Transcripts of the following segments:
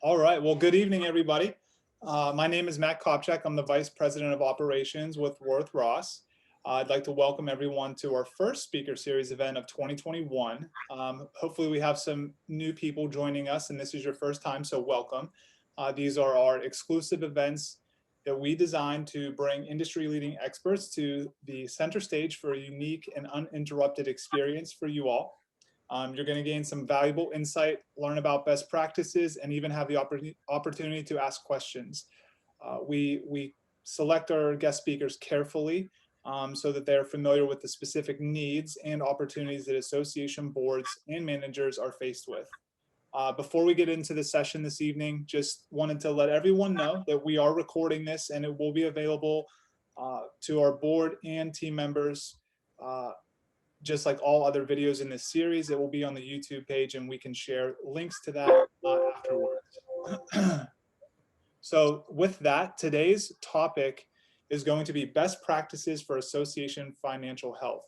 All right. Well, good evening, everybody. My name is Matt Kopchak. I'm the Vice President of Operations with Worth Ross. I'd like to welcome everyone to our first speaker series event of 2021. Hopefully we have some new people joining us, and this is your first time, so welcome. These are our exclusive events that we designed to bring industry-leading experts to the center stage for a unique and uninterrupted experience for you all. You're going to gain some valuable insight, learn about best practices, and even have the opportunity to ask questions. We select our guest speakers carefully so that they're familiar with the specific needs and opportunities that association boards and managers are faced with. Before we get into the session this evening, just wanted to let everyone know that we are recording this and it will be available to our board and team members. Just like all other videos in this series, it will be on the YouTube page and we can share links to that afterwards. So with that, today's topic is going to be best practices for association financial health.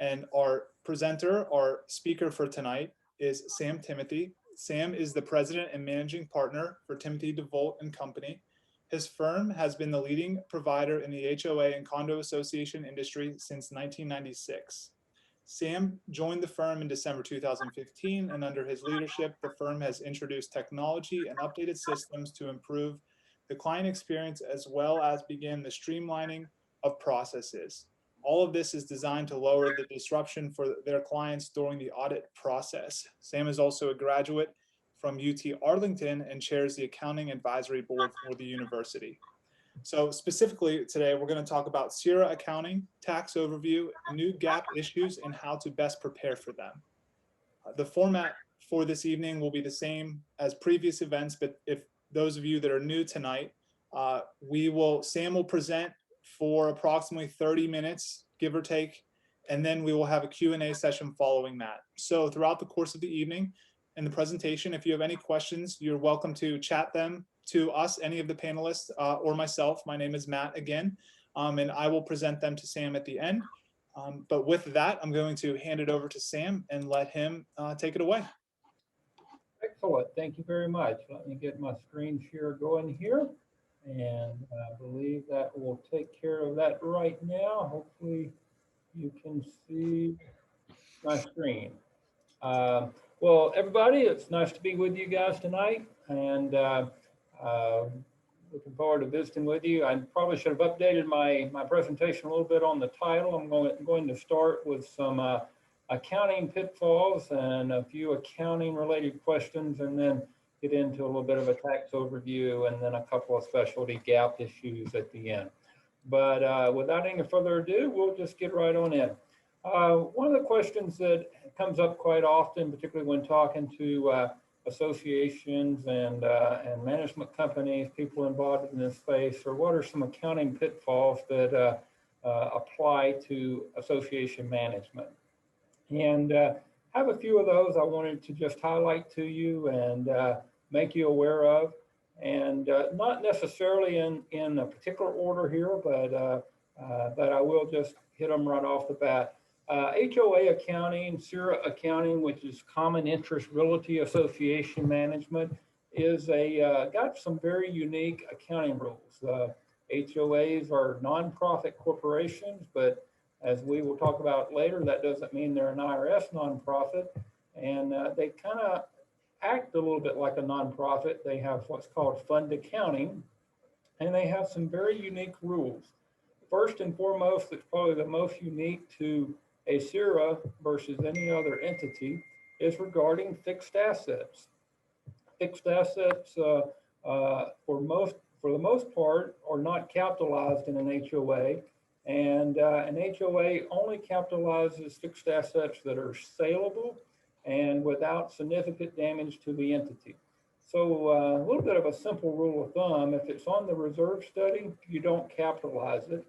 And our presenter, our speaker for tonight is Sam Timothy. Sam is the president and managing partner for Timothy DeVolt and Company. His firm has been the leading provider in the HOA and condo association industry since 1996. Sam joined the firm in December 2015, and under his leadership, the firm has introduced technology and updated systems to improve the client experience as well as begin the streamlining of processes. All of this is designed to lower the disruption for their clients during the audit process. Sam is also a graduate from UT Arlington and chairs the accounting advisory board for the university. So specifically today, we're going to talk about CIRA accounting, tax overview, new GAAP issues, and how to best prepare for them. The format for this evening will be the same as previous events, but if those of you that are new tonight, Sam will present for approximately 30 minutes, give or take, and then we will have a Q&A session following that. So throughout the course of the evening and the presentation, if you have any questions, you're welcome to chat them to us, any of the panelists, or myself. My name is Matt again, and I will present them to Sam at the end. But with that, I'm going to hand it over to Sam and let him take it away. Excellent. Thank you very much. Let me get my screen share going here. And I believe that will take care of that right now. Hopefully you can see my screen. Well, everybody, it's nice to be with you guys tonight. And looking forward to visiting with you. I probably should have updated my presentation a little bit on the title. I'm going to start with some accounting pitfalls and a few accounting related questions, and then get into a little bit of a tax overview and then a couple of specialty GAAP issues at the end. But without any further ado, we'll just get right on in. One of the questions that comes up quite often, particularly when talking to associations and management companies, people involved in this space, or what are some accounting pitfalls that apply to association management? And have a few of those I wanted to just highlight to you and make you aware of, and not necessarily in a particular order here, but I will just hit them right off the bat. HOA accounting, CIRA accounting, which is Common Interest Realty Association Management, is got some very unique accounting rules. HOAs are nonprofit corporations, but as we will talk about later, that doesn't mean they're an IRS nonprofit, and they kind of act a little bit like a nonprofit. They have what's called fund accounting, and they have some very unique rules. First and foremost, it's probably the most unique to a CIRA versus any other entity is regarding fixed assets. Fixed assets, for the most part, are not capitalized in an HOA, and an HOA only capitalizes fixed assets that are saleable and without significant damage to the entity. So a little bit of a simple rule of thumb: if it's on the reserve study, you don't capitalize it.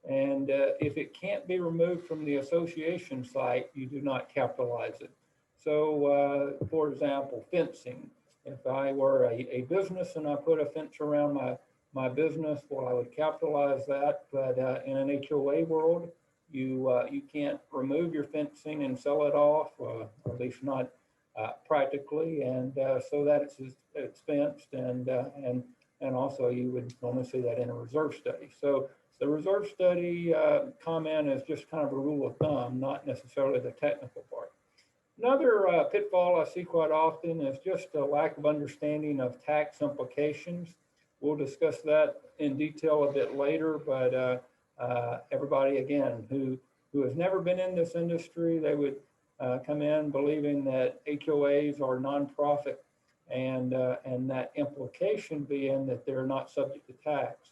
And if it can't be removed from the association site, you do not capitalize it. So, for example, fencing. If I were a business and I put a fence around my business, well, I would capitalize that. But in an HOA world, you can't remove your fencing and sell it off, or at least not practically, and so that it's expensed, and also you would normally see that in a reserve study. So the reserve study comment is just kind of a rule of thumb, not necessarily the technical part. Another pitfall I see quite often is just a lack of understanding of tax implications. We'll discuss that in detail a bit later, but everybody, again, who has never been in this industry, they would come in believing that HOAs are nonprofit, and that implication being that they're not subject to tax.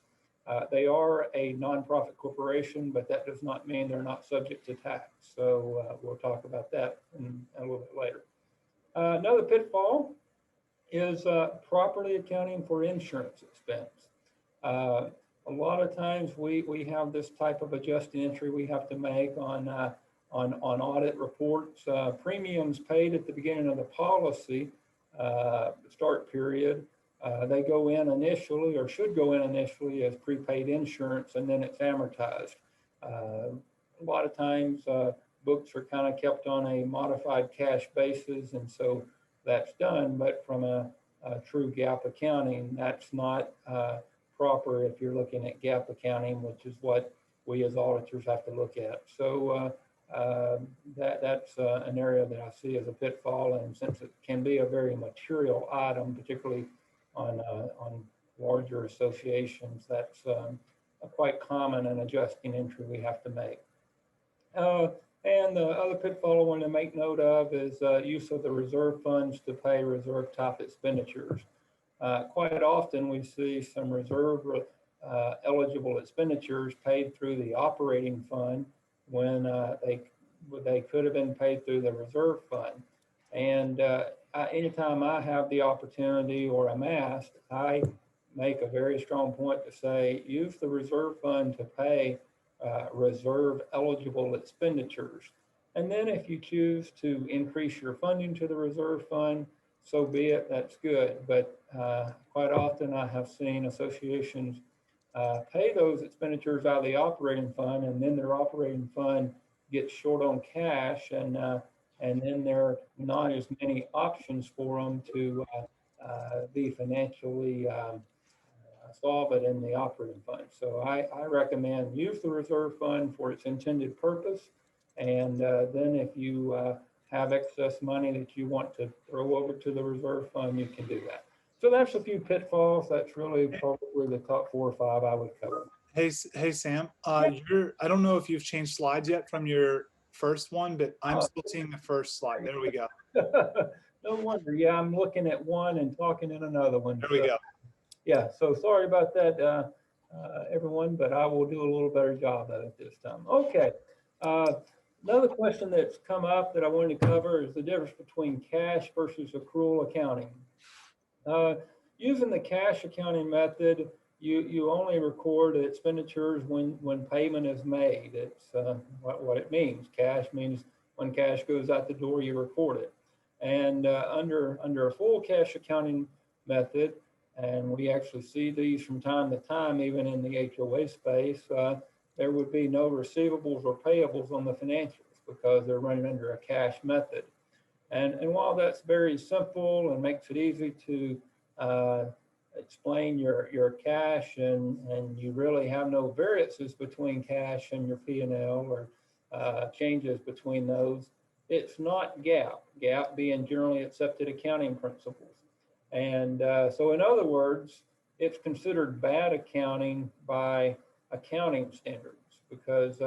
They are a nonprofit corporation, but that does not mean they're not subject to tax. So we'll talk about that a little bit later. Another pitfall is properly accounting for insurance expense. A lot of times we have this type of adjusting entry we have to make on audit reports. Premiums paid at the beginning of the policy start period, they go in initially, or should go in initially, as prepaid insurance, and then it's amortized. A lot of times books are kind of kept on a modified cash basis, and so that's done, but from a true GAAP accounting, that's not proper if you're looking at GAAP accounting, which is what we as auditors have to look at. So that's an area that I see as a pitfall, and since it can be a very material item, particularly on larger associations, that's quite common and adjusting entry we have to make. And the other pitfall I want to make note of is use of the reserve funds to pay reserve type expenditures. Quite often we see some reserve eligible expenditures paid through the operating fund when they could have been paid through the reserve fund. And anytime I have the opportunity or I'm asked, I make a very strong point to say, use the reserve fund to pay reserve eligible expenditures. And then if you choose to increase your funding to the reserve fund, so be it, that's good. But quite often I have seen associations pay those expenditures out of the operating fund, and then their operating fund gets short on cash, and then there are not as many options for them to be financially solvent in the operating fund. So I recommend use the reserve fund for its intended purpose, and then if you have excess money that you want to throw over to the reserve fund, you can do that. So that's a few pitfalls. That's really probably the top 4 or 5 I would cover. Hey Sam, I don't know if you've changed slides yet from your first one, but I'm still seeing the first slide. There we go. No wonder. Yeah, I'm looking at one and talking in another one. There we go. Yeah, so sorry about that, everyone, but I will do a little better job of it this time. Okay. Another question that's come up that I wanted to cover is the difference between cash versus accrual accounting. Using the cash accounting method, you only record expenditures when payment is made. It's what it means. Cash means when cash goes out the door, you record it. And under a full cash accounting method, and we actually see these from time to time, even in the HOA space, there would be no receivables or payables on the financials because they're running under a cash method. And while that's very simple and makes it easy to explain your cash, and you really have no variances between cash and your P&L or changes between those, it's not GAAP, GAAP being generally accepted accounting principles. And so in other words, it's considered bad accounting by accounting standards because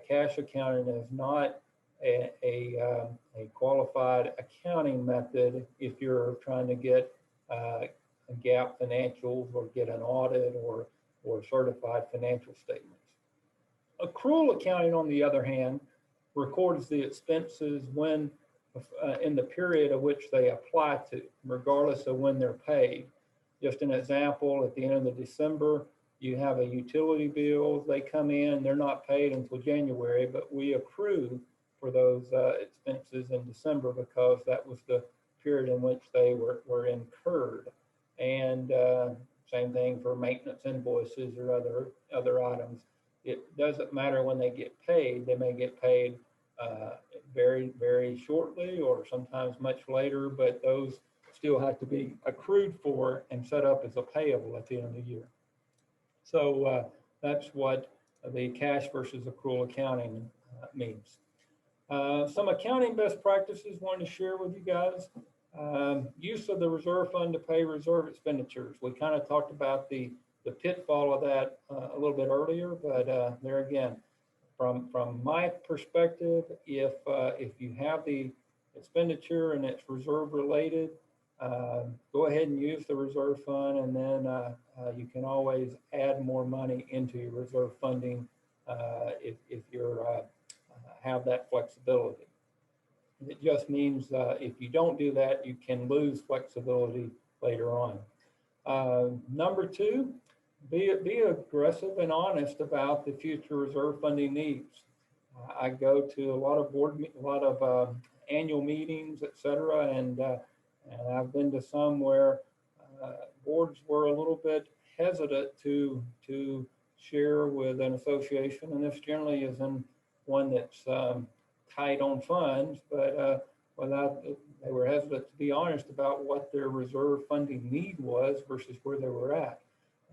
cash accounting is not a qualified accounting method if you're trying to get GAAP financials or get an audit or certified financial statements. Accrual accounting, on the other hand, records the expenses when in the period of which they apply to, regardless of when they're paid. Just an example, at the end of December, you have a utility bill, they come in, they're not paid until January, but we accrue for those expenses in December because that was the period in which they were incurred. And same thing for maintenance invoices or other items. It doesn't matter when they get paid. They may get paid very, very shortly or sometimes much later, but those still have to be accrued for and set up as a payable at the end of the year. So that's what the cash versus accrual accounting means. Some accounting best practices I wanted to share with you guys. Use of the reserve fund to pay reserve expenditures. We kind of talked about the pitfall of that a little bit earlier, but there again, from my perspective, if you have the expenditure and it's reserve related, go ahead and use the reserve fund, and then you can always add more money into your reserve funding if you have that flexibility. It just means if you don't do that, you can lose flexibility later on. Number two, be aggressive and honest about the future reserve funding needs. I go to a lot of annual meetings, etc., and I've been to some where boards were a little bit hesitant to share with an association, and this generally isn't one that's tight on funds, but they were hesitant to be honest about what their reserve funding need was versus where they were at.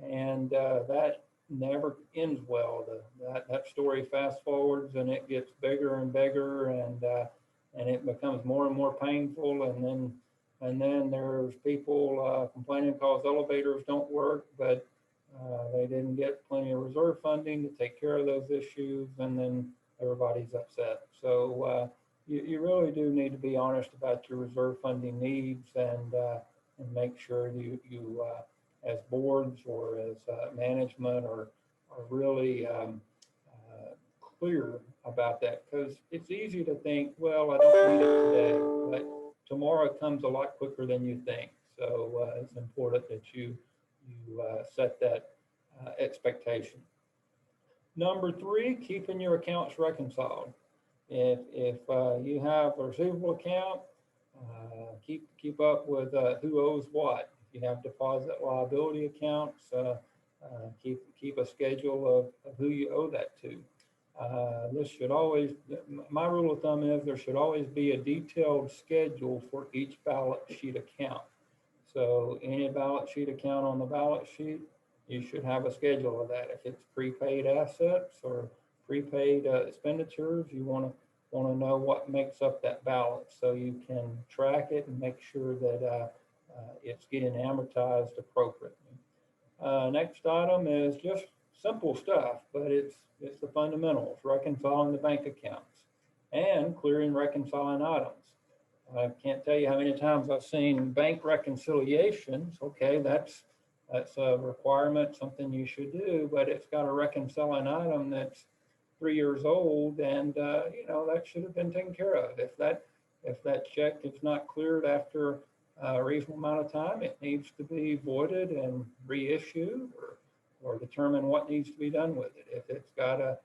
And that never ends well. That story fast forwards and it gets bigger and bigger, and it becomes more and more painful. And then there's people complaining because elevators don't work, but they didn't get plenty of reserve funding to take care of those issues, and then everybody's upset. So you really do need to be honest about your reserve funding needs, and make sure you as boards or as management are really clear about that, because it's easy to think, well, I don't need it today, but tomorrow comes a lot quicker than you think. So it's important that you set that expectation. Number three, keeping your accounts reconciled. If you have a receivable account, keep up with who owes what. If you have deposit liability accounts, keep a schedule of who you owe that to. This should always, my rule of thumb is there should always be a detailed schedule for each balance sheet account. So any balance sheet account on the balance sheet, you should have a schedule of that. If it's prepaid assets or prepaid expenditures, you want to know what makes up that balance so you can track it and make sure that it's getting amortized appropriately. Next item is just simple stuff, but it's the fundamentals: reconciling the bank accounts and clearing reconciling items. I can't tell you how many times I've seen bank reconciliations. Okay, that's a requirement, something you should do, but it's got a reconciling item that's 3 years old, and that should have been taken care of. If that check is not cleared after a reasonable amount of time, it needs to be voided and reissued, or determine what needs to be done with it. If it's got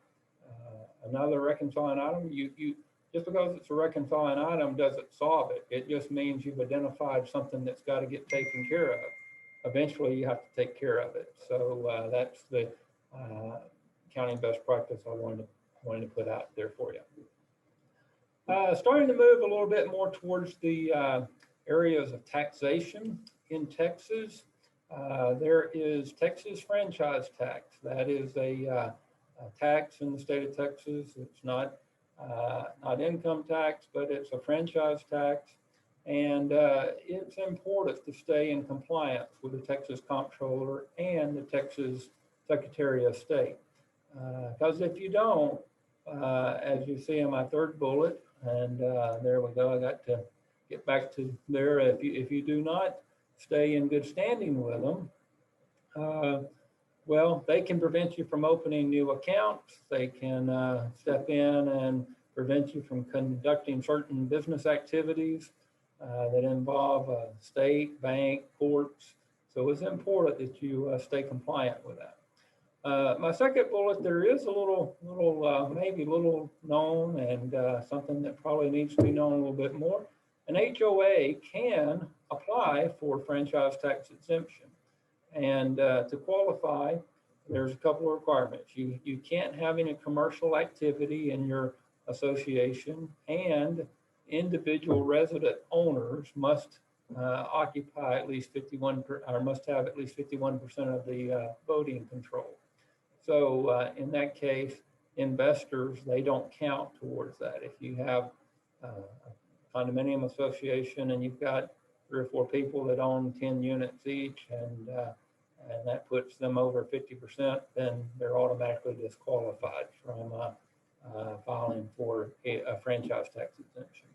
another reconciling item, you just because it's a reconciling item doesn't solve it. It just means you've identified something that's got to get taken care of. Eventually, you have to take care of it. So that's the accounting best practice I wanted to put out there for you. Starting to move a little bit more towards the areas of taxation in Texas. There is Texas franchise tax. That is a tax in the state of Texas. It's not income tax, but it's a franchise tax. And it's important to stay in compliance with the Texas Comptroller and the Texas Secretary of State. Because if you don't, as you see in my third bullet, and there we go, I got to get back to there. If you do not stay in good standing with them, well, they can prevent you from opening new accounts. They can step in and prevent you from conducting certain business activities that involve state, bank, courts. So it's important that you stay compliant with that. My second bullet, there is maybe a little known, and something that probably needs to be known a little bit more. An HOA can apply for franchise tax exemption. And to qualify, there's a couple of requirements. You can't have any commercial activity in your association and individual resident owners must occupy at least 51 or must have at least 51% of the voting control. So in that case, investors, they don't count towards that. If you have a condominium association and you've got 3 or 4 people that own 10 units each, and that puts them over 50%, then they're automatically disqualified from filing for a franchise tax exemption.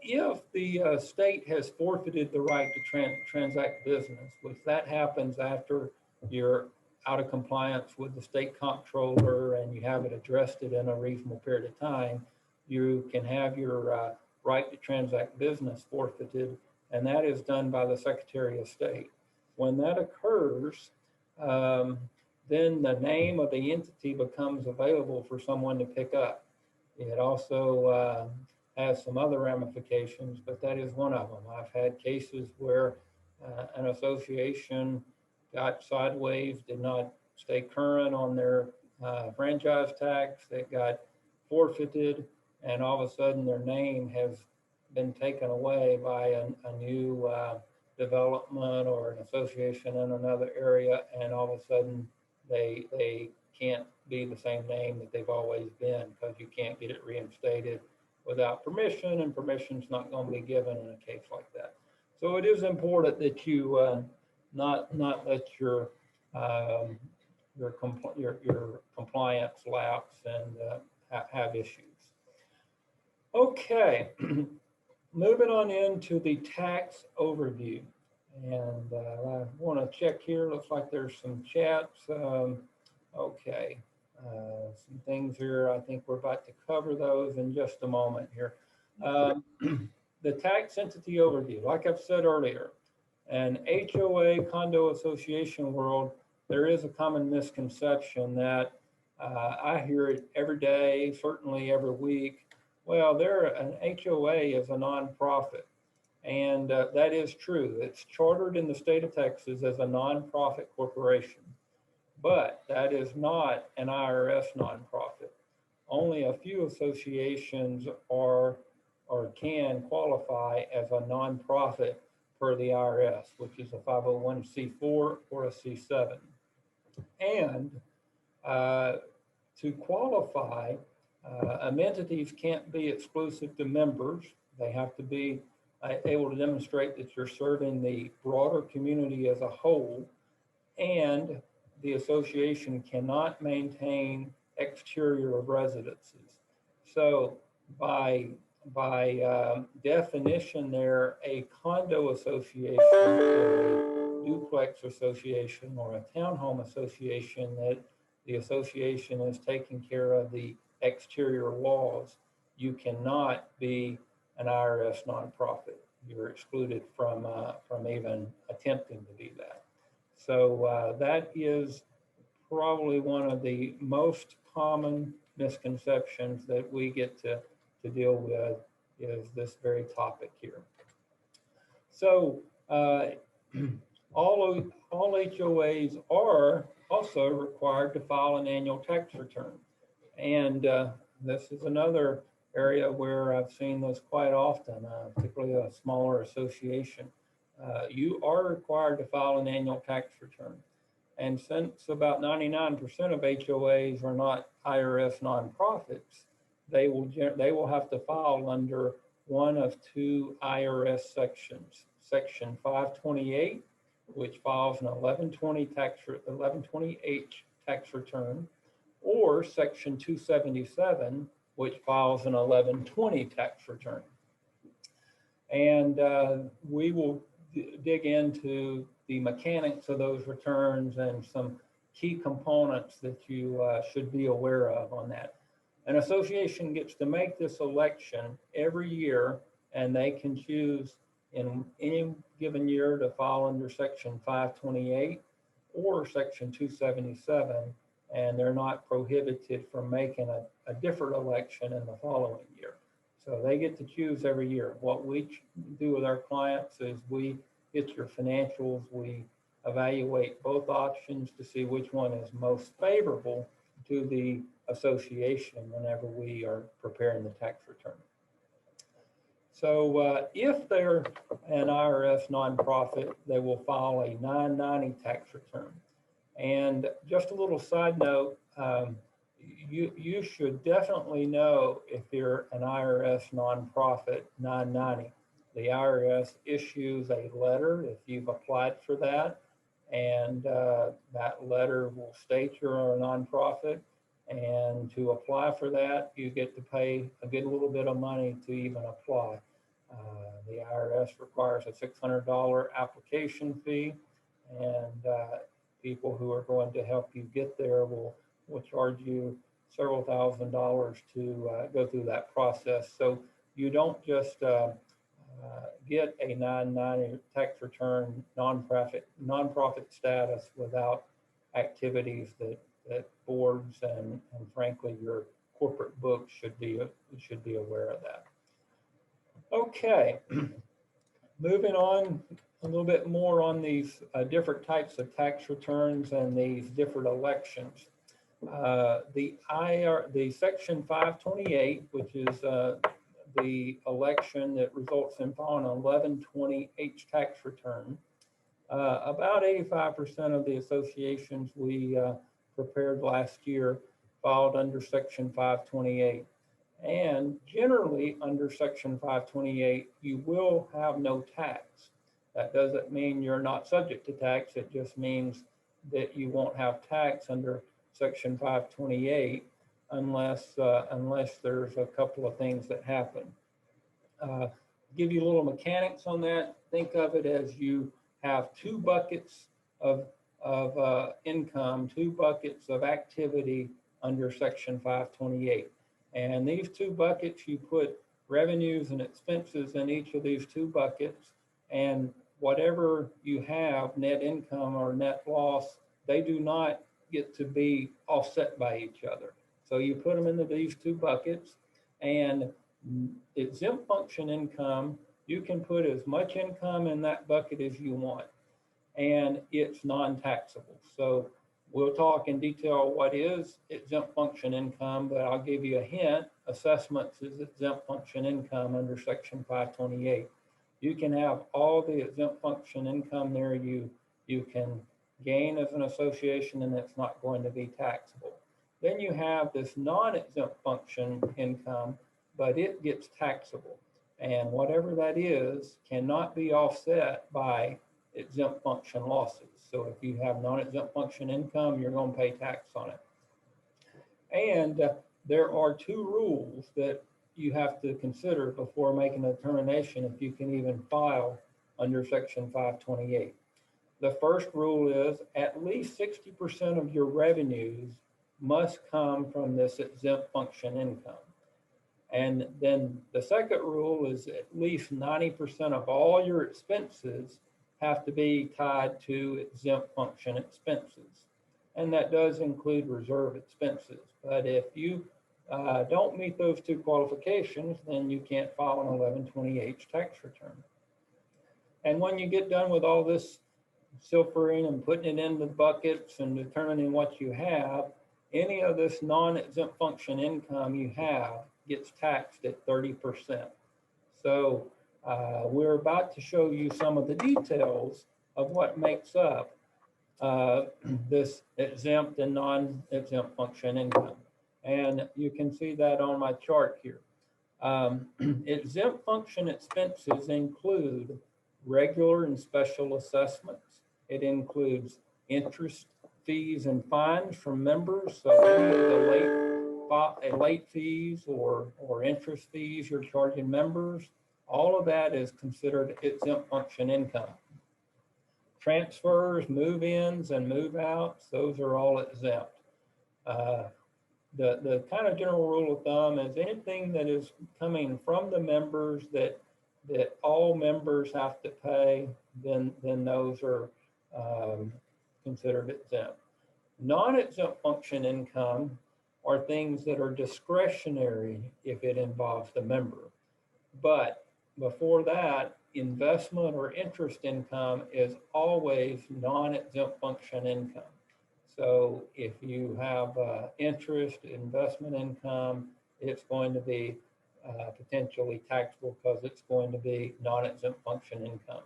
If the state has forfeited the right to transact business, which that happens after you're out of compliance with the state comptroller and you haven't addressed it in a reasonable period of time, you can have your right to transact business forfeited, and that is done by the Secretary of State. When that occurs, then the name of the entity becomes available for someone to pick up. It also has some other ramifications, but that is one of them. I've had cases where an association got sideways, did not stay current on their franchise tax, that got forfeited, and all of a sudden their name has been taken away by a new development or an association in another area, and all of a sudden they can't be the same name that they've always been, because you can't get it reinstated without permission, and permission's not going to be given in a case like that. So it is important that you not let your compliance lapse and have issues. Okay, moving on into the tax overview. And I want to check here. Looks like there's some chats. Okay, some things here. I think we're about to cover those in just a moment here. The tax entity overview, like I've said earlier, an HOA condo association world, there is a common misconception that I hear it every day, certainly every week. Well, an HOA is a nonprofit, and that is true. It's chartered in the state of Texas as a nonprofit corporation, but that is not an IRS nonprofit. Only a few associations are or can qualify as a nonprofit per the IRS, which is a 501c4 or a C7. And to qualify, entities can't be exclusive to members. They have to be able to demonstrate that you're serving the broader community as a whole, and the association cannot maintain exterior of residences. So by definition there, a condo association or a duplex association or a townhome association that the association is taking care of the exterior walls, you cannot be an IRS nonprofit. You're excluded from even attempting to be that. So that is probably one of the most common misconceptions that we get to deal with, is this very topic here. So all HOAs are also required to file an annual tax return. And this is another area where I've seen this quite often, particularly a smaller association. You are required to file an annual tax return. And since about 99% of HOAs are not IRS nonprofits, they will have to file under one of 2 IRS sections. Section 528, which files an 1120H tax return, or Section 277, which files an 1120 tax return. And we will dig into the mechanics of those returns and some key components that you should be aware of on that. An association gets to make this election every year, and they can choose in any given year to fall under Section 528 or Section 277, and they're not prohibited from making a different election in the following year. So they get to choose every year. What we do with our clients is we get your financials, we evaluate both options to see which one is most favorable to the association whenever we are preparing the tax return. So if they're an IRS nonprofit, they will file a 990 tax return. And just a little side note, you should definitely know if you're an IRS nonprofit 990. The IRS issues a letter if you've applied for that, and that letter will state you're a nonprofit. And to apply for that, you get to pay a good little bit of money to even apply. The IRS requires a $600 application fee, and people who are going to help you get there will charge you several $1,000s to go through that process. So you don't just get a 990 tax return nonprofit status without activities that boards and frankly your corporate books should be aware of that. Okay, moving on a little bit more on these different types of tax returns and these different elections. The Section 528, which is the election that results in filing an 1120H tax return. About 85% of the associations we prepared last year filed under Section 528. And generally under Section 528, you will have no tax. That doesn't mean you're not subject to tax. It just means that you won't have tax under Section 528 unless there's a couple of things that happen. Give you a little mechanics on that. Think of it as you have two buckets of income, two buckets of activity under Section 528. And these two buckets, you put revenues and expenses in each of these two buckets, and whatever you have, net income or net loss, they do not get to be offset by each other. So you put them into these two buckets, and exempt function income, you can put as much income in that bucket as you want, and it's non-taxable. So we'll talk in detail what is exempt function income, but I'll give you a hint. Assessments is exempt function income under Section 528. You can have all the exempt function income there you can gain as an association, and it's not going to be taxable. Then you have this non-exempt function income, but it gets taxable. And whatever that is cannot be offset by exempt function losses. So if you have non-exempt function income, you're going to pay tax on it. And there are two rules that you have to consider before making a determination if you can even file under Section 528. The first rule is at least 60% of your revenues must come from this exempt function income. And then the second rule is at least 90% of all your expenses have to be tied to exempt function expenses. And that does include reserve expenses. But if you don't meet those two qualifications, then you can't file an 1120H tax return. And when you get done with all this filtering and putting it into buckets and determining what you have, any of this non-exempt function income you have gets taxed at 30%. So we're about to show you some of the details of what makes up this exempt and non-exempt function income. And you can see that on my chart here. Exempt function expenses include regular and special assessments. It includes interest, fees, and fines from members. So any of the late fees or interest fees you're charging members, all of that is considered exempt function income. Transfers, move-ins, and move-outs, those are all exempt. The kind of general rule of thumb is anything that is coming from the members that all members have to pay, then those are considered exempt. Non-exempt function income are things that are discretionary if it involves the member. But before that, investment or interest income is always non-exempt function income. So if you have interest, investment income, it's going to be potentially taxable because it's going to be non-exempt function income.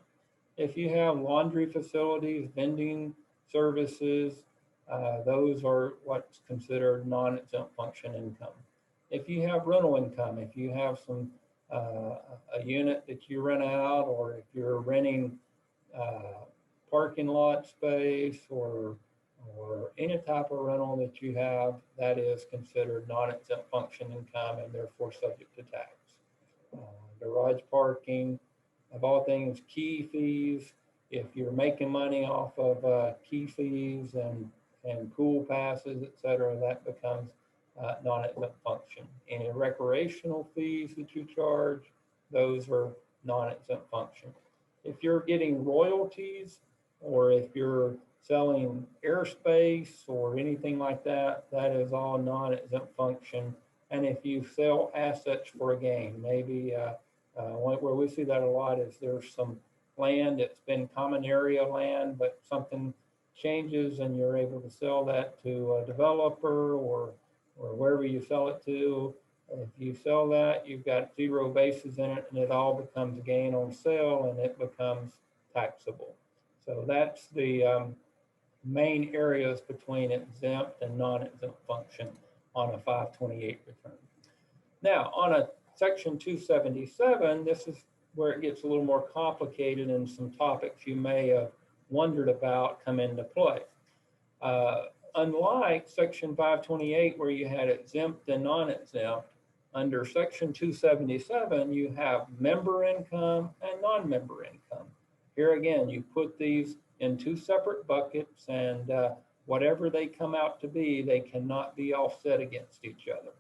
If you have laundry facilities, vending services, those are what's considered non-exempt function income. If you have rental income, if you have some a unit that you rent out, or if you're renting parking lot space or any type of rental that you have, that is considered non-exempt function income and therefore subject to tax. Garage parking, of all things, key fees. If you're making money off of key fees and pool passes, et cetera, that becomes non-exempt function. Any recreational fees that you charge, those are non-exempt function. If you're getting royalties, or if you're selling airspace or anything like that, that is all non-exempt function. And if you sell assets for a gain, maybe where we see that a lot is there's some land that's been common area land, but something changes and you're able to sell that to a developer or wherever you sell it to. If you sell that, you've got zero basis in it and it all becomes gain on sale and it becomes taxable. So that's the main areas between exempt and non-exempt function on a 528 return. Now, on a Section 277, this is where it gets a little more complicated and some topics you may have wondered about come into play. Unlike Section 528, where you had exempt and non-exempt, under Section 277, you have member income and non-member income. Here again, you put these in two separate buckets, and whatever they come out to be, they cannot be offset against each other.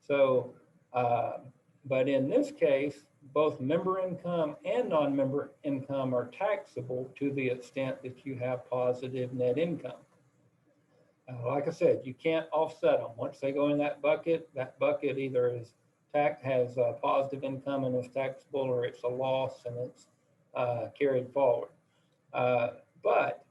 So, but in this case, both member income and non-member income are taxable to the extent that you have positive net income. Like I said, you can't offset them. Once they go in that bucket either is has positive income and is taxable, or it's a loss and it's carried forward. But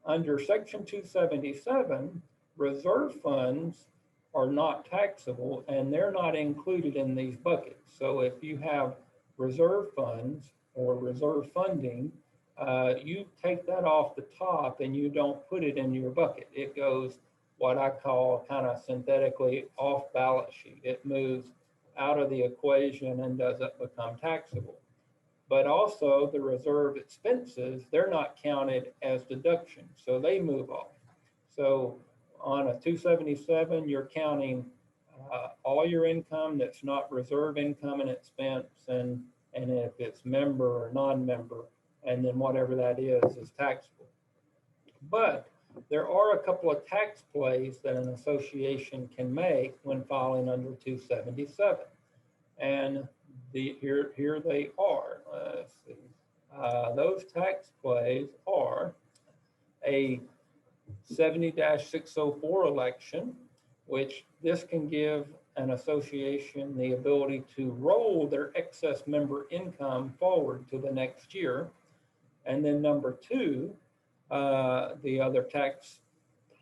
under Section 277, reserve funds are not taxable and they're not included in these buckets. So if you have reserve funds or reserve funding, you take that off the top and you don't put it in your bucket. It goes what I call kind of synthetically off balance sheet. It moves out of the equation and doesn't become taxable. But also the reserve expenses, they're not counted as deductions, so they move off. So on a 277, you're counting all your income that's not reserve income and expense, and if it's member or non-member, and then whatever that is taxable. But there are a couple of tax plays that an association can make when filing under 277. And here they are. Let's see. Those tax plays are a 70-604 election, which this can give an association the ability to roll their excess member income forward to the next year. And then number two, the other tax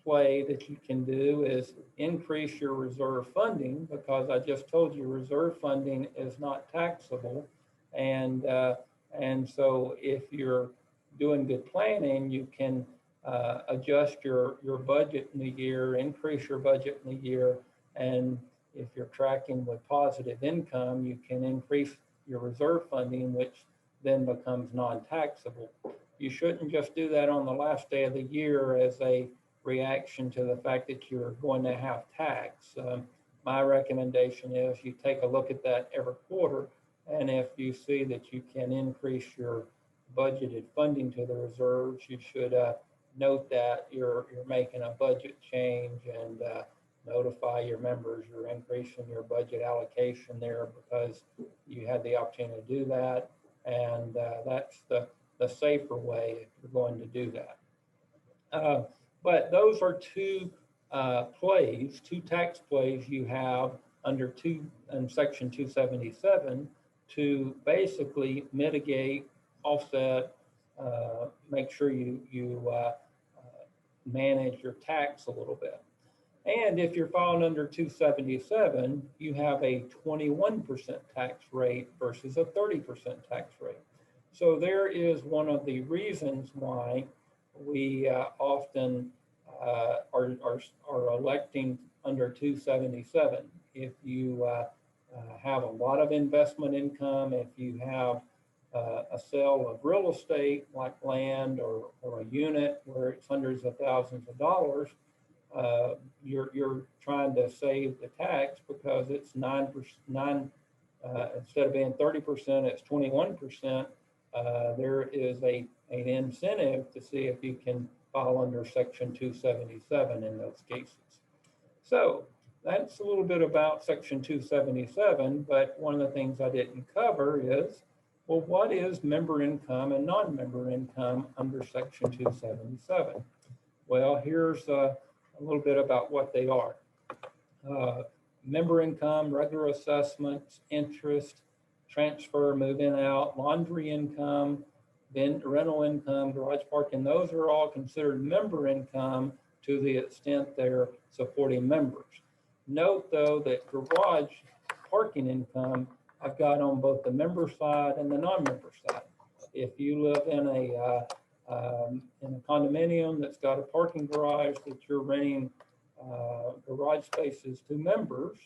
play that you can do is increase your reserve funding, because I just told you reserve funding is not taxable. And so if you're doing good planning, you can adjust your budget in the year, increase your budget in the year. And if you're tracking with positive income, you can increase your reserve funding, which then becomes non-taxable. You shouldn't just do that on the last day of the year as a reaction to the fact that you're going to have tax. My recommendation is you take a look at that every quarter, and if you see that you can increase your budgeted funding to the reserves, you should note that you're making a budget change and notify your members you're increasing your budget allocation there because you had the opportunity to do that, and that's the safer way if you're going to do that. But those are two tax plays you have under Section 277 to basically mitigate, offset, make sure you manage your tax a little bit. And if you're filing under 277, you have a 21% tax rate versus a 30% tax rate. So there is one of the reasons why we often are electing under 277. If you have a lot of investment income, if you have a sale of real estate like land or a unit where it's hundreds of thousands of dollars, you're trying to save the tax because it's 9%, instead of being 30%, it's 21%. There is an incentive to see if you can file under Section 277 in those cases. So that's a little bit about Section 277, but one of the things I didn't cover is, well, what is member income and non-member income under Section 277? Well, here's a little bit about what they are. Member income, regular assessments, interest, transfer, move-in out, laundry income, then rental income, garage parking, those are all considered member income to the extent they're supporting members. Note, though, that garage parking income I've got on both the member side and the non-member side. If you live in a condominium that's got a parking garage that you're renting garage spaces to members,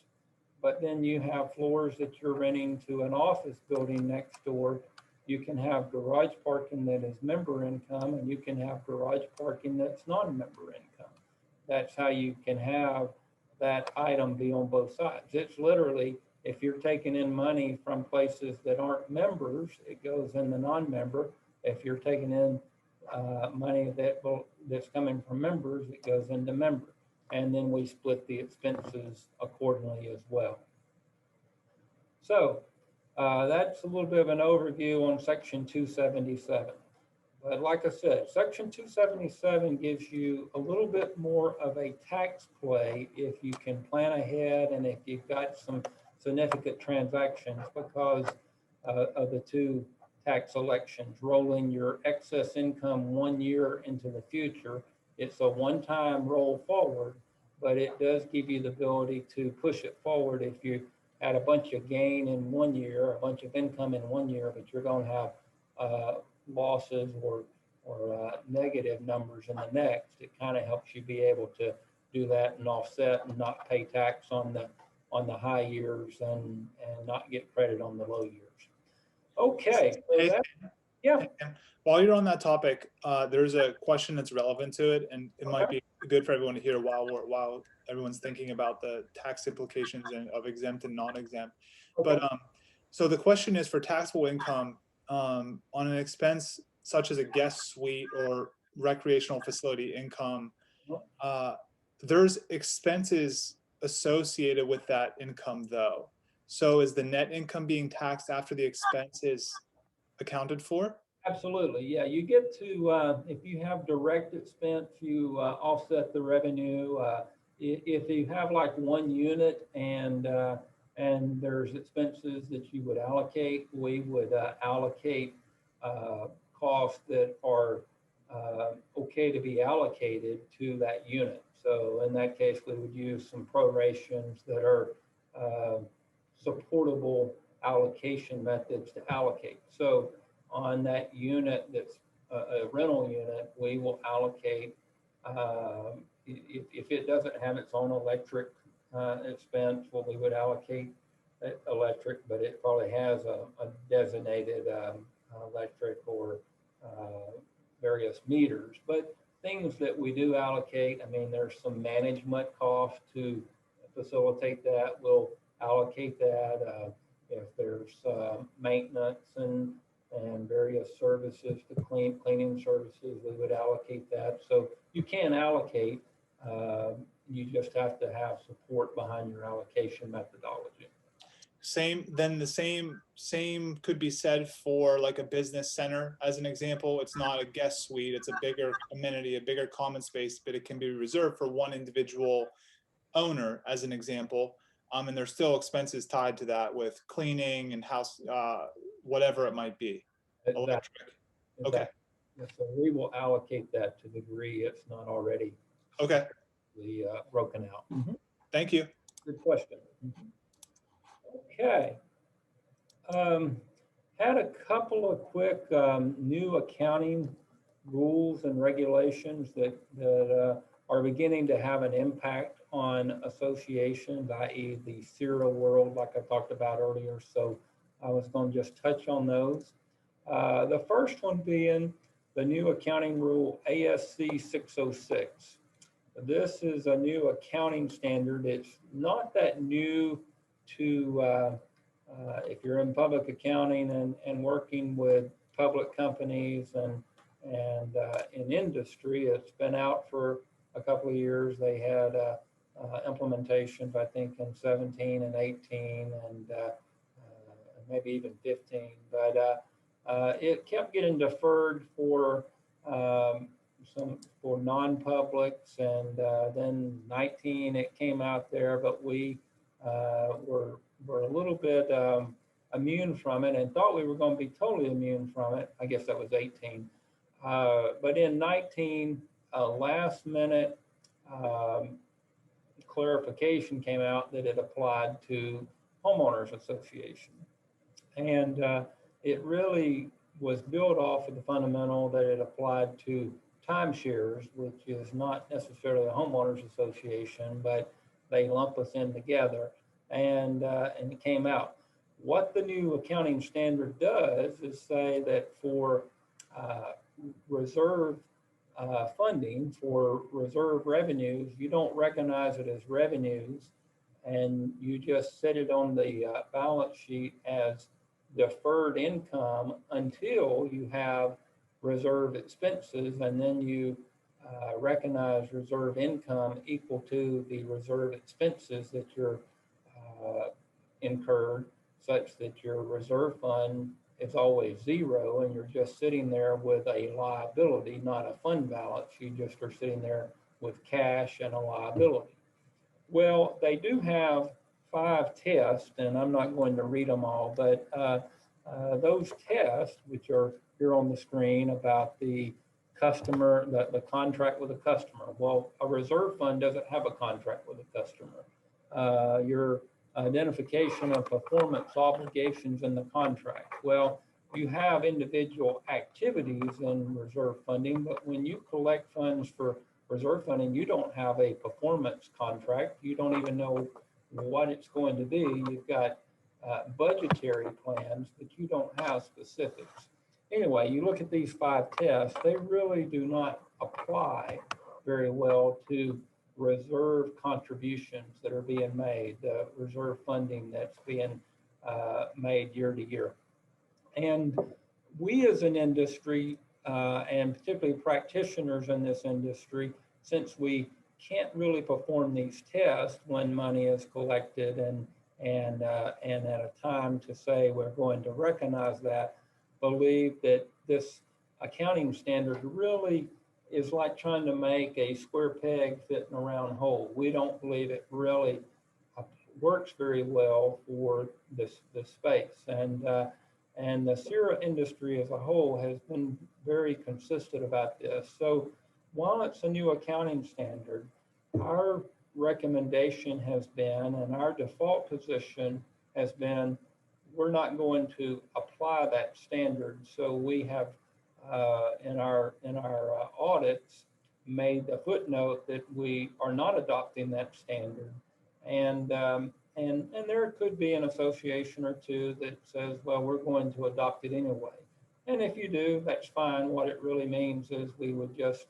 but then you have floors that you're renting to an office building next door, you can have garage parking that is member income, and you can have garage parking that's non-member income. That's how you can have that item be on both sides. It's literally, if you're taking in money from places that aren't members, it goes in the non-member. If you're taking in money that's coming from members, it goes into member. And then we split the expenses accordingly as well. So that's a little bit of an overview on Section 277. But like I said, Section 277 gives you a little bit more of a tax play if you can plan ahead and if you've got some significant transactions, because of the two tax elections, rolling your excess income 1 year into the future. It's a one-time roll forward, but it does give you the ability to push it forward if you had a bunch of gain in 1 year, a bunch of income in 1 year, but you're going to have losses or negative numbers in the next. It kind of helps you be able to do that and offset and not pay tax on the high years and not get credit on the low years. Okay. So that, yeah. While you're on that topic, there's a question that's relevant to it, and it might be good for everyone to hear while everyone's thinking about the tax implications of exempt and non-exempt. Okay. But so the question is, for taxable income on an expense such as a guest suite or recreational facility income, there's expenses associated with that income though. So is the net income being taxed after the expense is accounted for? Absolutely. Yeah. You get to, if you have direct expense, you offset the revenue. If you have like one unit and there's expenses that you would allocate, we would allocate costs that are okay to be allocated to that unit. So in that case, we would use some prorations that are supportable allocation methods to allocate. So on that unit that's a rental unit, we will allocate, if it doesn't have its own electric expense, well, we would allocate electric, but it probably has a designated electric or various meters. But things that we do allocate, I mean, there's some management cost to facilitate that. We'll allocate that. If there's maintenance and various services to cleaning services, we would allocate that. So you can allocate, you just have to have support behind your allocation methodology. The same could be said for like a business center as an example. It's not a guest suite, it's a bigger amenity, a bigger common space, but it can be reserved for one individual owner as an example. And there's still expenses tied to that with cleaning and house, whatever it might be. Exactly. Electric. Okay. Yeah, so we will allocate that to the degree it's not already Okay, broken out. thank you. Good question. Okay. Had a couple of quick new accounting rules and regulations that are beginning to have an impact on associations, i.e. the CIRA world, like I talked about earlier. So I was going to just touch on those. The first one being the new accounting rule ASC 606. This is a new accounting standard. It's not that new to if you're in public accounting and working with public companies and in industry. It's been out for a couple of years. They had implementations, I think, in 17 and 18 and maybe even 15. But it kept getting deferred for for non-publics, and then 19 it came out there, but we were a little bit immune from it and thought we were going to be totally immune from it. I guess that was 18. But in 19, last minute clarification came out that it applied to homeowners association. And it really was built off of the fundamental that it applied to timeshares, which is not necessarily a homeowners association, but they lump us in together. And it came out. What the new accounting standard does is say that for reserve funding, for reserve revenues, you don't recognize it as revenues, and you just set it on the balance sheet as deferred income until you have reserve expenses, and then you recognize reserve income equal to the reserve expenses that you're incurred, such that your reserve fund is always zero and you're just sitting there with a liability, not a fund balance. You just are sitting there with cash and a liability. Well, they do have 5 tests, and I'm not going to read them all, but those tests, which are here on the screen about the customer, the contract with a customer. Well, a reserve fund doesn't have a contract with a customer. Your identification of performance obligations in the contract. Well, you have individual activities in reserve funding, but when you collect funds for reserve funding, you don't have a performance contract. You don't even know what it's going to be. You've got budgetary plans, but you don't have specifics. Anyway, you look at these 5 tests, they really do not apply very well to reserve contributions that are being made, the reserve funding that's being made year to year. And we as an industry, and particularly practitioners in this industry, since we can't really perform these tests when money is collected and at a time to say we're going to recognize that, believe that this accounting standard really is like trying to make a square peg fit in a round hole. We don't believe it really works very well for this space. And the CIRA industry as a whole has been very consistent about this. So while it's a new accounting standard, our recommendation has been, and our default position has been, we're not going to apply that standard. So we have in our audits made a footnote that we are not adopting that standard. And there could be an association or two that says, well, we're going to adopt it anyway. And if you do, that's fine. What it really means is we would just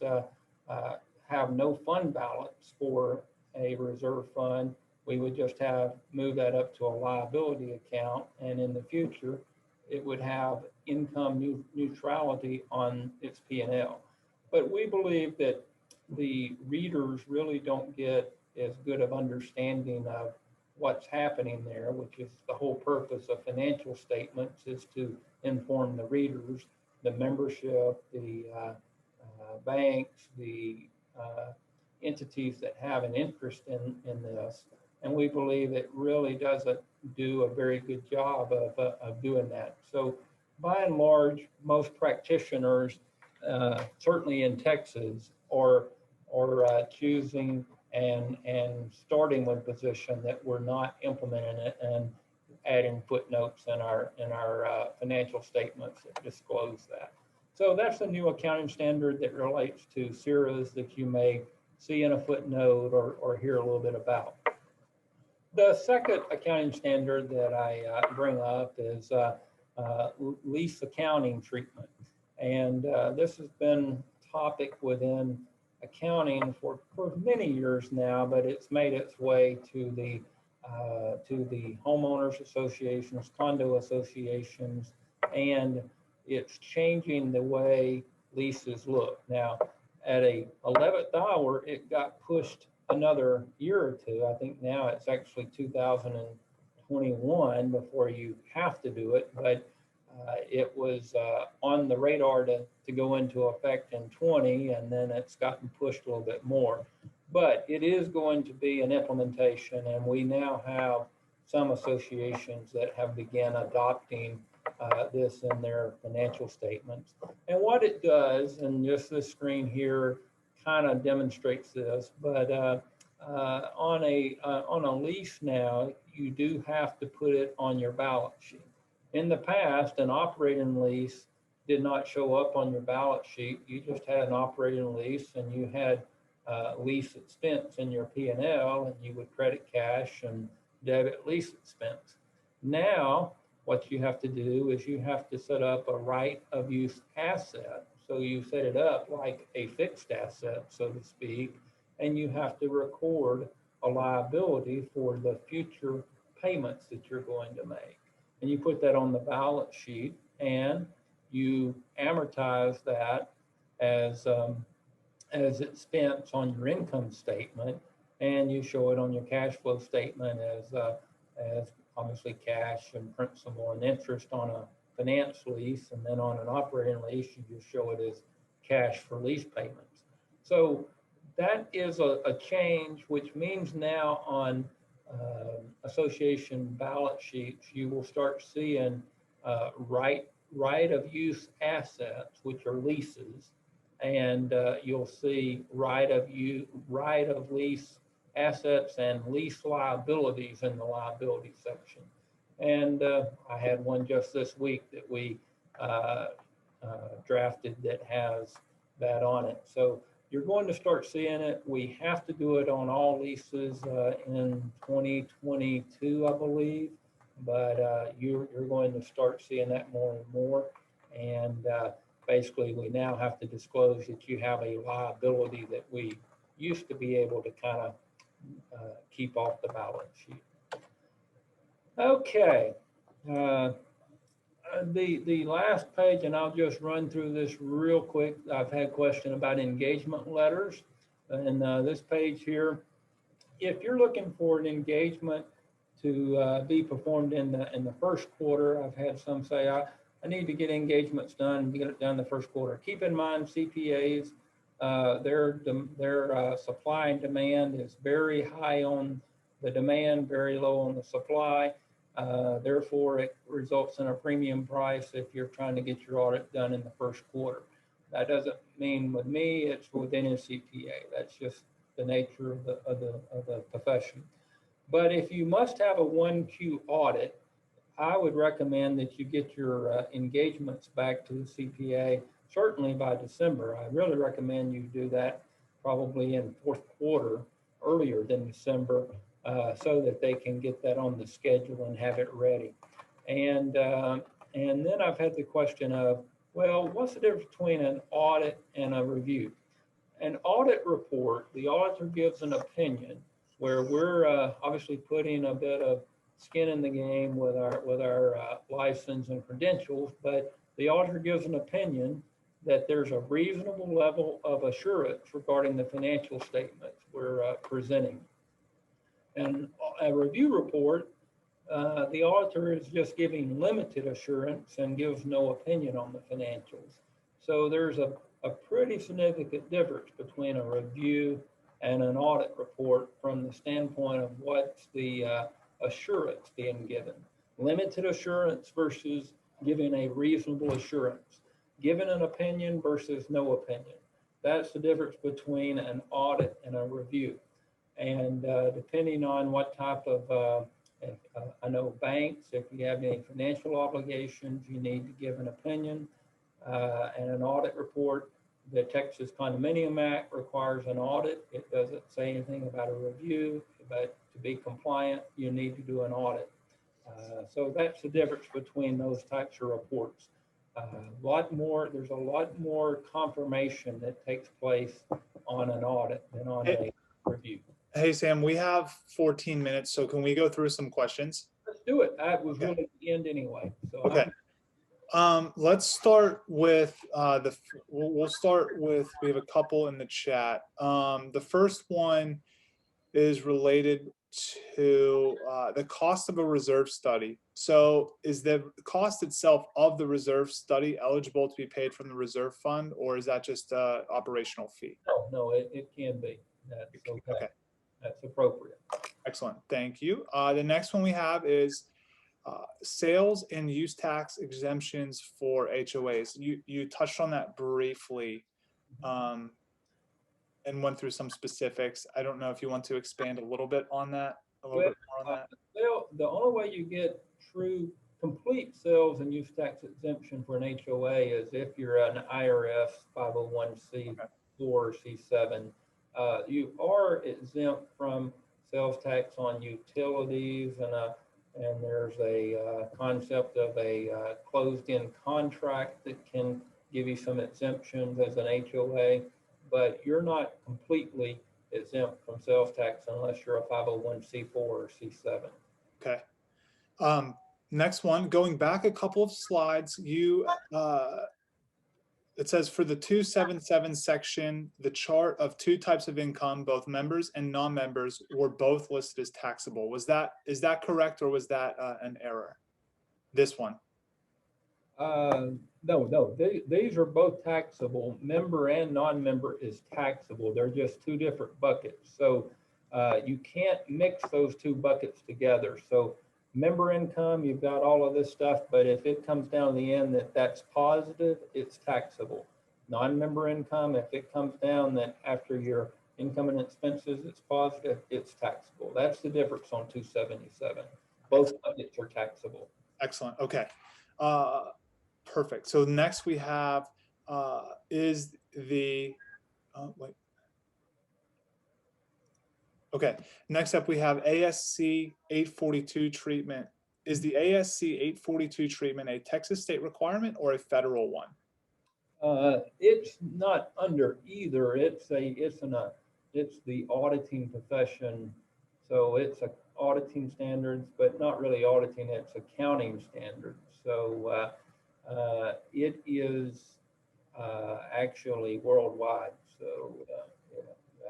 have no fund balance for a reserve fund. We would just move that up to a liability account, and in the future, it would have income neutrality on its P&L. But we believe that the readers really don't get as good of understanding of what's happening there, which is the whole purpose of financial statements, is to inform the readers, the membership, the banks, the entities that have an interest in this. And we believe it really doesn't do a very good job of doing that. So by and large, most practitioners certainly in Texas, or choosing and starting with a position that we're not implementing it and adding footnotes in our financial statements that disclose that. So that's a new accounting standard that relates to CIRAs that you may see in a footnote or hear a little bit about. The second accounting standard that I bring up is lease accounting treatment. And this has been a topic within accounting for many years now, but it's made its way to the homeowners associations, condo associations, and it's changing the way leases look. Now, at a 11th hour, it got pushed another year or two. I think now it's actually 2021 before you have to do it, but it was on the radar to go into effect in 20, and then it's gotten pushed a little bit more. But it is going to be an implementation, and we now have some associations that have begun adopting this in their financial statements. And what it does, and just this screen here kind of demonstrates this, but on a lease now, you do have to put it on your balance sheet. In the past, an operating lease did not show up on your balance sheet. You just had an operating lease, and you had lease expense in your P&L, and you would credit cash and debit lease expense. Now, what you have to do is you have to set up a right of use asset. So you set it up like a fixed asset, so to speak, and you have to record a liability for the future payments that you're going to make. And you put that on the balance sheet, and you amortize that as expense on your income statement, and you show it on your cash flow statement as obviously cash and principal and interest on a finance lease, and then on an operating lease, you just show it as cash for lease payments. So that is a change, which means now on association balance sheets, you will start seeing right of use assets, which are leases, and you'll see right of lease assets and lease liabilities in the liability section. And I had one just this week that we drafted that has that on it. So you're going to start seeing it. We have to do it on all leases in 2022, I believe, but you're going to start seeing that more and more. And basically, we now have to disclose that you have a liability that we used to be able to kind of keep off the balance sheet. Okay. The last page, and I'll just run through this real quick. I've had a question about engagement letters. And this page here, if you're looking for an engagement to be performed in the first quarter, I've had some say, I need to get engagements done and get it done the first quarter. Keep in mind, CPAs, their supply and demand is very high on the demand, very low on the supply. Therefore, it results in a premium price if you're trying to get your audit done in the first quarter. That doesn't mean with me, it's within a CPA. That's just the nature of the profession. But if you must have a 1Q audit, I would recommend that you get your engagements back to the CPA certainly by December. I really recommend you do that probably in fourth quarter, earlier than December, so that they can get that on the schedule and have it ready. And then I've had the question of, well, what's the difference between an audit and a review? An audit report, the auditor gives an opinion where we're obviously putting a bit of skin in the game with our license and credentials, but the auditor gives an opinion that there's a reasonable level of assurance regarding the financial statements we're presenting. And a review report, the auditor is just giving limited assurance and gives no opinion on the financials. So there's a pretty significant difference between a review and an audit report from the standpoint of what's the assurance being given. Limited assurance versus giving a reasonable assurance. given an opinion versus no opinion. That's the difference between an audit and a review. And depending on what type of, I know banks, if you have any financial obligations, you need to give an opinion and an audit report. The Texas Condominium Act requires an audit. It doesn't say anything about a review, but to be compliant, you need to do an audit. So that's the difference between those types of reports. There's a lot more confirmation that takes place on an audit than on a review. Hey, Sam, we have 14 minutes, so can we go through some questions? Let's do it. That was really the end anyway. So okay. Let's start with we'll start with, we have a couple in the chat. The first one is related to the cost of a reserve study. So is the cost itself of the reserve study eligible to be paid from the reserve fund, or is that just an operational fee? No, it can be. That's okay. That's appropriate. Excellent. Thank you. The next one we have is sales and use tax exemptions for HOAs. You touched on that briefly and went through some specifics. I don't know if you want to expand a little bit on that, a little bit more on that. The only way you get true complete sales and use tax exemption for an HOA is if you're an IRS 501c4 or C7. You are exempt from sales tax on utilities, and there's a concept of a closed-in contract that can give you some exemptions as an HOA, but you're not completely exempt from sales tax unless you're a 501c4 or C7. Okay. Next one, going back a couple of slides, it says for the 277 section, the chart of two types of income, both members and non-members, were both listed as taxable. Is that correct, or was that an error? This one? No. These are both taxable. Member and non-member is taxable. They're just two different buckets. So you can't mix those two buckets together. So member income, you've got all of this stuff, but if it comes down to the end that's positive, it's taxable. Non-member income, if it comes down that after your income and expenses, it's positive, it's taxable. That's the difference on 277. Both buckets are taxable. Excellent. Okay. Perfect. So next we have is the wait. Okay, next up we have ASC 842 treatment. Is the ASC 842 treatment a Texas state requirement or a federal one? It's not under either. It's the auditing profession. So it's auditing standards, but not really auditing, it's accounting standards. So it is actually worldwide. So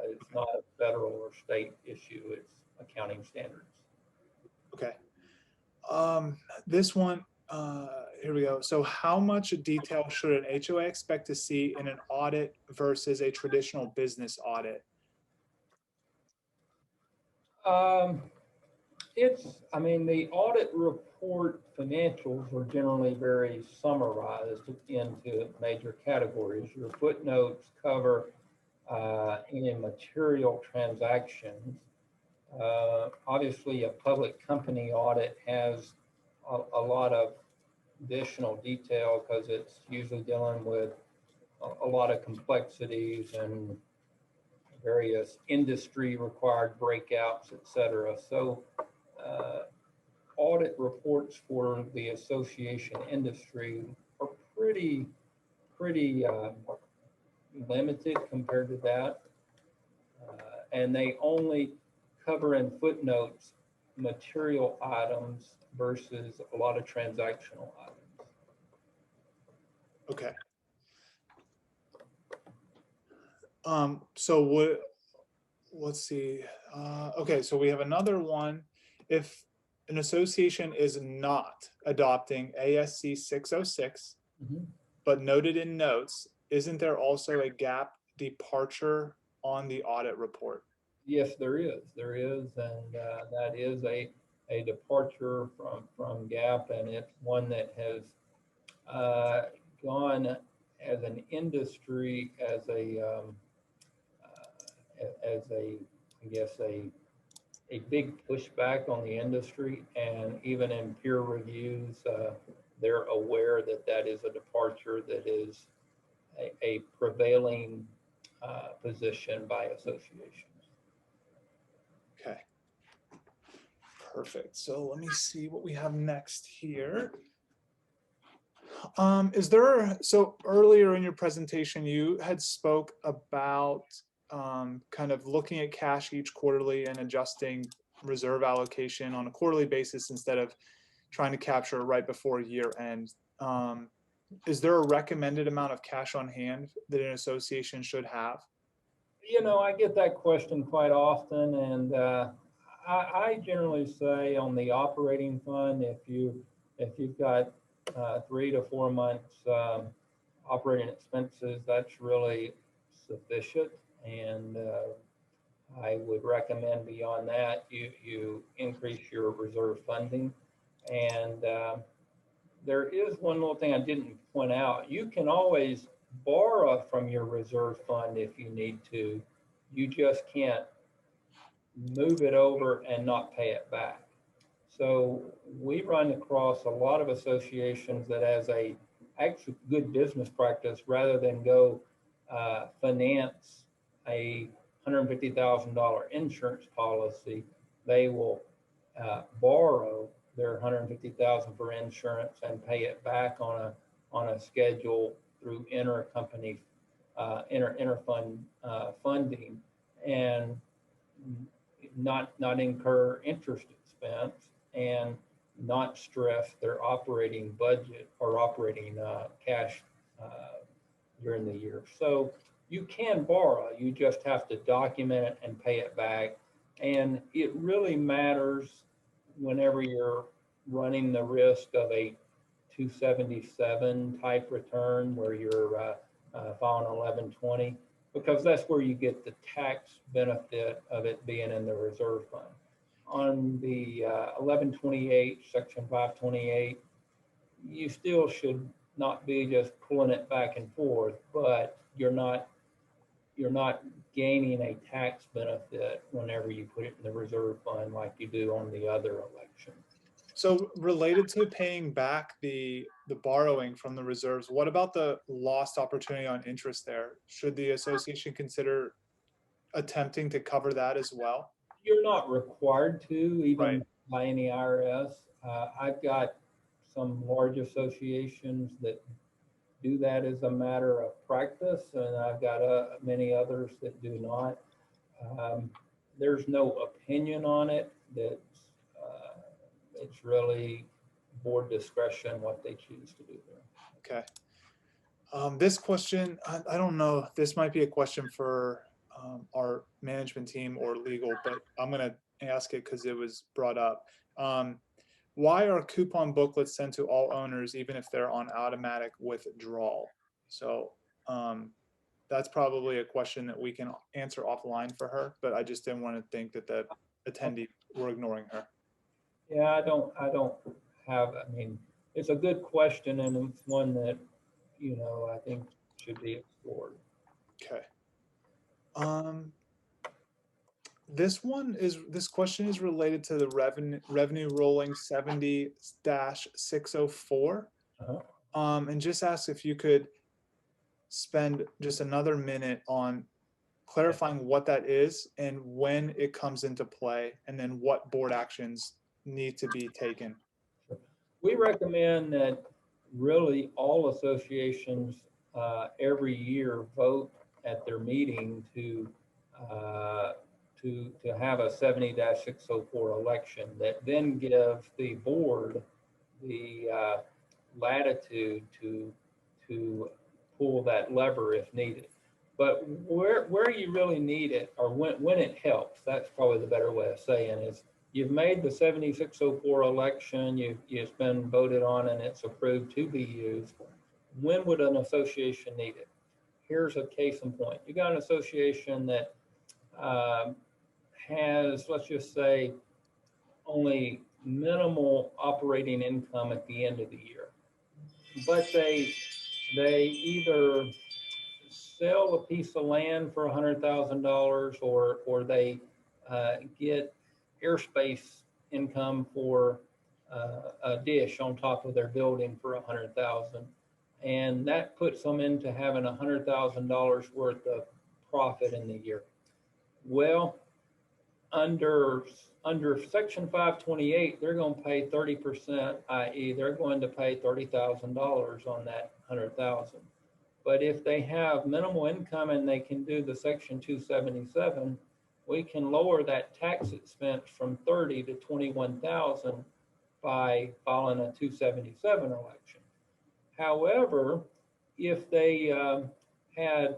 it's not a federal or state issue, it's accounting standards. Okay. This one, here we go. So how much detail should an HOA expect to see in an audit versus a traditional business audit? The audit report financials are generally very summarized into major categories. Your footnotes cover any material transactions. Obviously, a public company audit has a lot of additional detail because it's usually dealing with a lot of complexities and various industry required breakouts, etc. So audit reports for the association industry are pretty limited compared to that. And they only cover in footnotes material items versus a lot of transactional items. Okay. So let's see. Okay, so we have another one. If an association is not adopting ASC 606, but noted in notes, isn't there also a GAAP departure on the audit report? Yes, there is. There is, and that is a departure from GAAP, and it's one that has gone as an industry, I guess, a big pushback on the industry, and even in peer reviews, they're aware that that is a departure that is a prevailing position by associations. Okay. Perfect. So let me see what we have next here. So earlier in your presentation, you had spoke about kind of looking at cash each quarterly and adjusting reserve allocation on a quarterly basis instead of trying to capture it right before year end. Is there a recommended amount of cash on hand that an association should have? You know, I get that question quite often, and I generally say on the operating fund, if you've got 3 to 4 months operating expenses, that's really sufficient. And I would recommend beyond that you increase your reserve funding. And there is one little thing I didn't point out. You can always borrow from your reserve fund if you need to. You just can't move it over and not pay it back. So we run across a lot of associations that, as a actual good business practice, rather than go finance a $150,000 insurance policy, they will borrow their $150,000 for insurance and pay it back on a schedule through intercompany interfund funding, and not incur interest expense and not stress their operating budget or operating cash during the year. So you can borrow, you just have to document it and pay it back. And it really matters whenever you're running the risk of a 277 type return where you're filing 1120, because that's where you get the tax benefit of it being in the reserve fund. On the 1128, section 528, you still should not be just pulling it back and forth, but you're not gaining a tax benefit whenever you put it in the reserve fund like you do on the other elections. So related to paying back the borrowing from the reserves, what about the lost opportunity on interest there? Should the association consider attempting to cover that as well? You're not required to, even Right. by any IRS. I've got some large associations that do that as a matter of practice, and I've got many others that do not. There's no opinion on it. It's really board discretion what they choose to do there. Okay. This question, I don't know, this might be a question for our management team or legal, but I'm going to ask it because it was brought up. Why are coupon booklets sent to all owners even if they're on automatic withdrawal? So that's probably a question that we can answer offline for her, but I just didn't want to think that the attendee were ignoring her. Yeah, I don't have, I mean, it's a good question, and it's one that, you know, I think should be explored. Okay. This question is related to the revenue rolling 70-604. And just ask if you could spend just another minute on clarifying what that is and when it comes into play, and then what board actions need to be taken. We recommend that really all associations every year vote at their meeting to have a 70-604 election that then give the board the latitude to pull that lever if needed. But where you really need it, or when it helps, that's probably the better way of saying is, you've made the 70-604 election, it's been voted on and it's approved to be used. When would an association need it? Here's a case in point. You got an association that has, let's just say, only minimal operating income at the end of the year, but they they either sell a piece of land for $100,000 or they get airspace income for a dish on top of their building for $100,000, and that puts them into having $100,000 worth of profit in the year. Well, under Section 528, they're going to pay 30%, i.e., they're going to pay $30,000 on that 100,000. But if they have minimal income and they can do the Section 277, we can lower that tax expense from 30 to 21,000 by filing a 277 election. However, if they had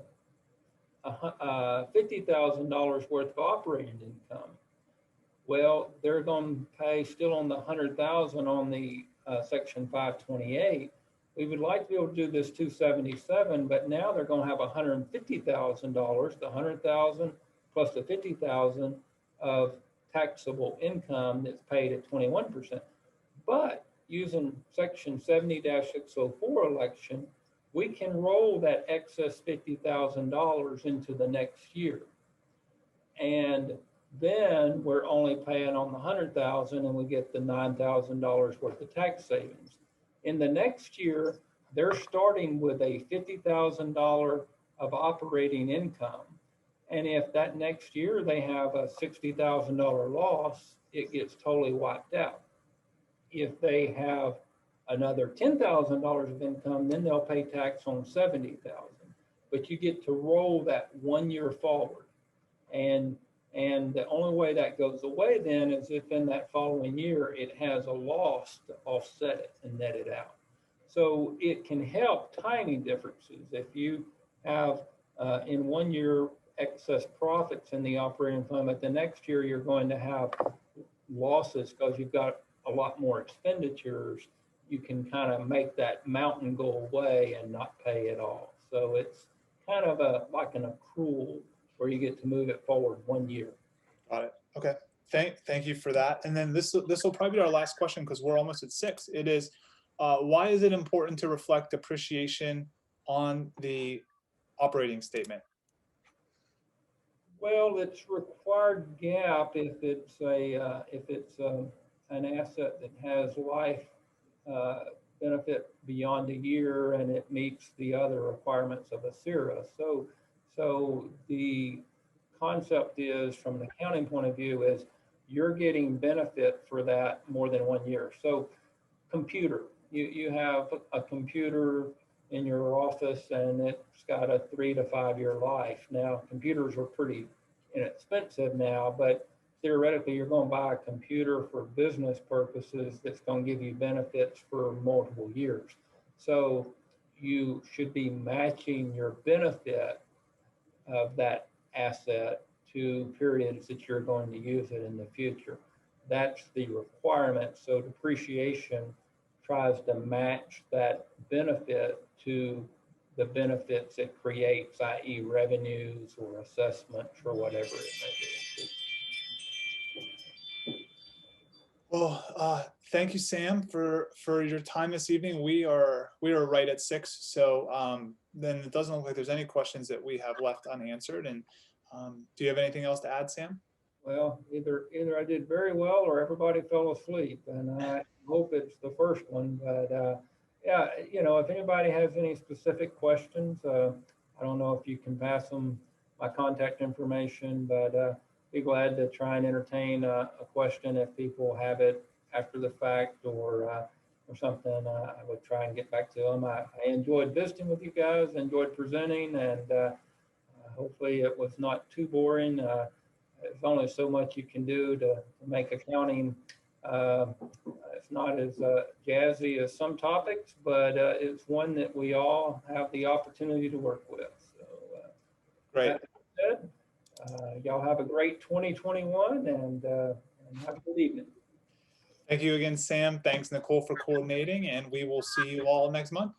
$50,000 worth of operating income, well, they're going to pay still on the 100,000 on the Section 528. We would like to be able to do this 277, but now they're going to have $150,000, the 100,000 plus the 50,000 of taxable income that's paid at 21%. But using Section 70-604 election, we can roll that excess $50,000 into the next year. And then we're only paying on the 100,000 and we get the $9,000 worth of tax savings. In the next year, they're starting with a $50,000 of operating income. And if that next year they have a $60,000 loss, it gets totally wiped out. If they have another $10,000 of income, then they'll pay tax on $70,000. But you get to roll that 1 year forward. And the only way that goes away then is if in that following year it has a loss to offset it and net it out. So it can help timing differences. If you have in 1 year excess profits in the operating fund, but the next year you're going to have losses because you've got a lot more expenditures, you can kind of make that mountain go away and not pay it all. So it's kind of like an accrual where you get to move it forward 1 year. Got it. Okay. Thank you for that. And then this will probably be our last question because we're almost at 6. It is, why is it important to reflect depreciation on the operating statement? Well, it's required GAAP if it's an asset that has life benefit beyond a year and it meets the other requirements of a CIRA. So the concept is, from an accounting point of view, is you're getting benefit for that more than 1 year. So computer, you have a computer in your office and it's got a 3 to 5 year life. Now, computers are pretty inexpensive now, but theoretically you're going to buy a computer for business purposes that's going to give you benefits for multiple years. So you should be matching your benefit of that asset to periods that you're going to use it in the future. That's the requirement. So depreciation tries to match that benefit to the benefits it creates, i.e. revenues or assessments or whatever it may be. Well, thank you, Sam, for your time this evening. We are right at 6, so then it doesn't look like there's any questions that we have left unanswered. And do you have anything else to add, Sam? Well, either I did very well or everybody fell asleep, and I hope it's the first one. But yeah, if anybody has any specific questions, I don't know if you can pass them my contact information, but be glad to try and entertain a question if people have it after the fact or something. I would try and get back to them. I enjoyed visiting with you guys, enjoyed presenting, and hopefully it was not too boring. There's only so much you can do to make accounting. It's not as jazzy as some topics, but it's one that we all have the opportunity to work with. So, great. That said, y'all have a great 2021 and have a good evening. Thank you again, Sam. Thanks, Nicole, for coordinating, and we will see you all next month.